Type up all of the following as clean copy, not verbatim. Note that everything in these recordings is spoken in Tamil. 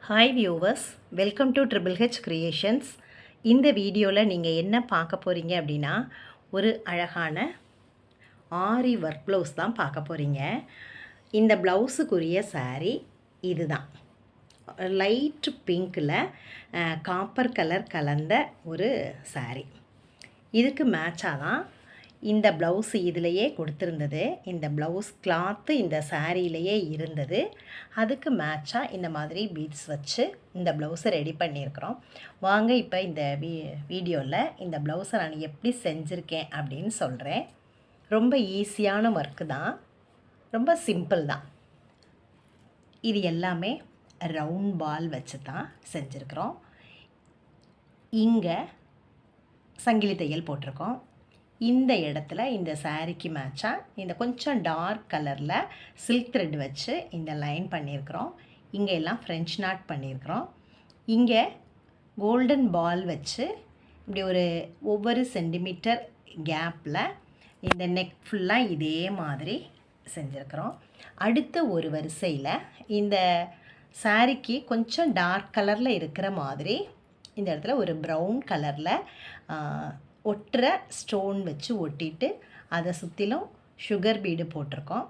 Hi viewers, welcome to triple H creations. இந்த வீடியோவில் நீங்கள் என்ன பார்க்க போகிறீங்க அப்படின்னா, ஒரு அழகான ஆரி ஒர்க் ப்ளவுஸ் தான் பார்க்க போகிறீங்க. இந்த ப்ளவுஸுக்குரிய சாரீ இதுதான். லைட் பிங்க்கில் காப்பர் கலர் கலந்த ஒரு சாரீ. இதுக்கு மேட்சாக தான் இந்த ப்ளவுஸ் இதிலையே கொடுத்துருந்தது. இந்த ப்ளவுஸ் கிளாத்து இந்த சாரீலையே இருந்தது. அதுக்கு மேட்சாக இந்த மாதிரி பீட்ஸ் வச்சு இந்த ப்ளவுஸை ரெடி பண்ணியிருக்கிறோம். வாங்க இப்போ இந்த வீடியோவில் இந்த ப்ளவுஸை நான் எப்படி செஞ்சுருக்கேன் அப்படின்னு சொல்கிறேன். ரொம்ப ஈஸியான ஒர்க்கு தான், ரொம்ப சிம்பிள் தான். இது எல்லாமே ரவுண்ட் பால் வச்சு தான் செஞ்சுருக்கிறோம். இங்கே சங்கிலி தையல் போட்டிருக்கோம். இந்த இடத்துல இந்த சாரீக்கு மேட்சாக இந்த கொஞ்சம் டார்க் கலரில் சில்க் த்ரெட் வச்சு இந்த லைன் பண்ணியிருக்கிறோம். இங்கே எல்லாம் ஃப்ரெஞ்ச் நாட் பண்ணியிருக்கிறோம். இங்கே கோல்டன் பால் வச்சு இப்படி ஒரு ஒவ்வொரு சென்டிமீட்டர் கேப்பில் இந்த நெக் ஃபுல்லாக இதே மாதிரி செஞ்சுருக்கிறோம். அடுத்த ஒரு வரிசையில் இந்த சாரீக்கு கொஞ்சம் டார்க் கலரில் இருக்கிற மாதிரி இந்த இடத்துல ஒரு ப்ரௌன் கலரில் ஒட்டுற ஸ்டோன் வச்சு ஒட்டிட்டு அதை சுற்றிலும் சுகர் பீடு போட்டிருக்கோம்.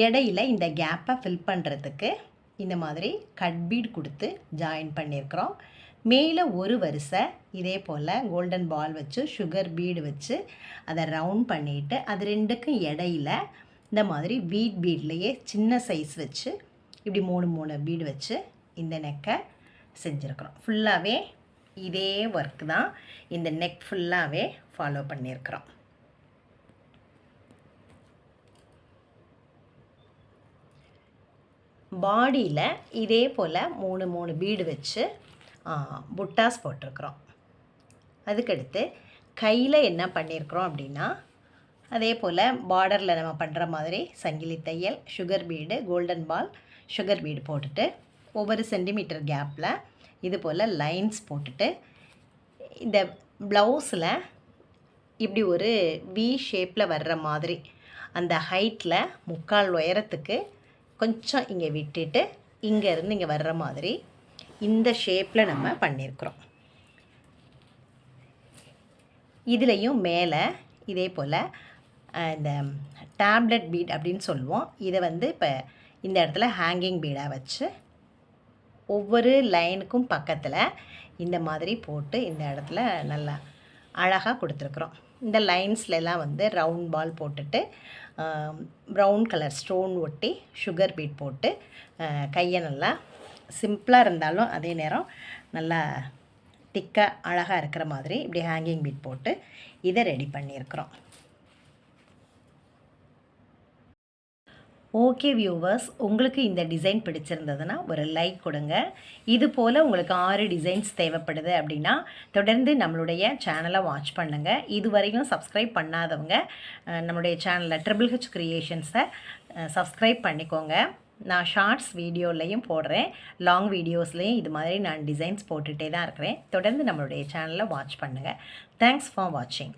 இடையில இந்த கேப்பை ஃபில் பண்ணுறதுக்கு இந்த மாதிரி கட் பீட் கொடுத்து ஜாயின் பண்ணியிருக்கிறோம். மேலே ஒரு வரிசை இதே போல் கோல்டன் பால் வச்சு சுகர் பீடு வச்சு அதை ரவுண்ட் பண்ணிவிட்டு அது ரெண்டுக்கும் இடையில இந்த மாதிரி வீட் பீட்லேயே சின்ன சைஸ் வச்சு இப்படி மூணு பீடு வச்சு இந்த நெக்கை செஞ்சுருக்கிறோம். ஃபுல்லாகவே இதே ஒர்க் தான் இந்த நெக் ஃபுல்லாகவே ஃபாலோ பண்ணியிருக்கிறோம். பாடியில் இதே போல் மூணு பீடு வச்சு புட்டாஸ் போட்டிருக்கிறோம். அதுக்கடுத்து கையில் என்ன பண்ணியிருக்கிறோம் அப்படின்னா, அதே போல் பார்டரில் நம்ம பண்ணுற மாதிரி சங்கிலி தையல், sugar bead, golden ball, sugar bead போட்டுட்டு ஒவ்வொரு சென்டிமீட்டர் கேப்பில் இது போல் லைன்ஸ் போட்டுட்டு இந்த ப்ளவுஸில் இப்படி ஒரு வி ஷேப்பில் வர்ற மாதிரி அந்த ஹைட்டில் முக்கால் உயரத்துக்கு கொஞ்சம் இங்கே விட்டுட்டு இங்கேருந்து இங்கே வர்ற மாதிரி இந்த ஷேப்பில் நம்ம பண்ணியிருக்கிறோம். இதுலேயும் மேலே இதே போல் இந்த டேப்லெட் பீட் அப்படின்னு சொல்லுவோம். இதை இப்போ இந்த இடத்துல ஹேங்கிங் பீடாக வச்சு ஒவ்வொரு லைனுக்கும் பக்கத்தில் இந்த மாதிரி போட்டு இந்த இடத்துல நல்லா அழகாக கொடுத்துருக்குறோம். இந்த லைன்ஸ்லாம் ரவுண்ட் பால் போட்டுட்டு ப்ரௌன் கலர் ஸ்டோன் ஒட்டி சுகர் பீட் போட்டு கையை நல்லா சிம்பிளாக இருந்தாலும் அதே நேரம் நல்லா திக்காக அழகாக இருக்கிற மாதிரி இப்படி ஹேங்கிங் பீட் போட்டு இதை ரெடி பண்ணியிருக்கிறோம். ஓகே வியூவர்ஸ், உங்களுக்கு இந்த டிசைன் பிடிச்சிருந்ததுன்னா ஒரு லைக் கொடுங்க. இது போல் உங்களுக்கு 6 டிசைன்ஸ் தேவைப்படுது அப்படின்னா தொடர்ந்து நம்மளுடைய சேனலை வாட்ச் பண்ணுங்கள். இதுவரையும் சப்ஸ்கிரைப் பண்ணாதவங்க நம்மளுடைய சேனலில் ட்ரிபிள் ஹெச் கிரியேஷன்ஸை சப்ஸ்கிரைப் பண்ணிக்கோங்க. நான் ஷார்ட்ஸ் வீடியோலையும் போடுறேன், லாங் வீடியோஸ்லேயும் இது மாதிரி நான் டிசைன்ஸ் போட்டுகிட்டே தான் இருக்கிறேன். தொடர்ந்து நம்மளுடைய சேனலை வாட்ச் பண்ணுங்கள். தேங்க்ஸ் ஃபார் வாட்சிங்.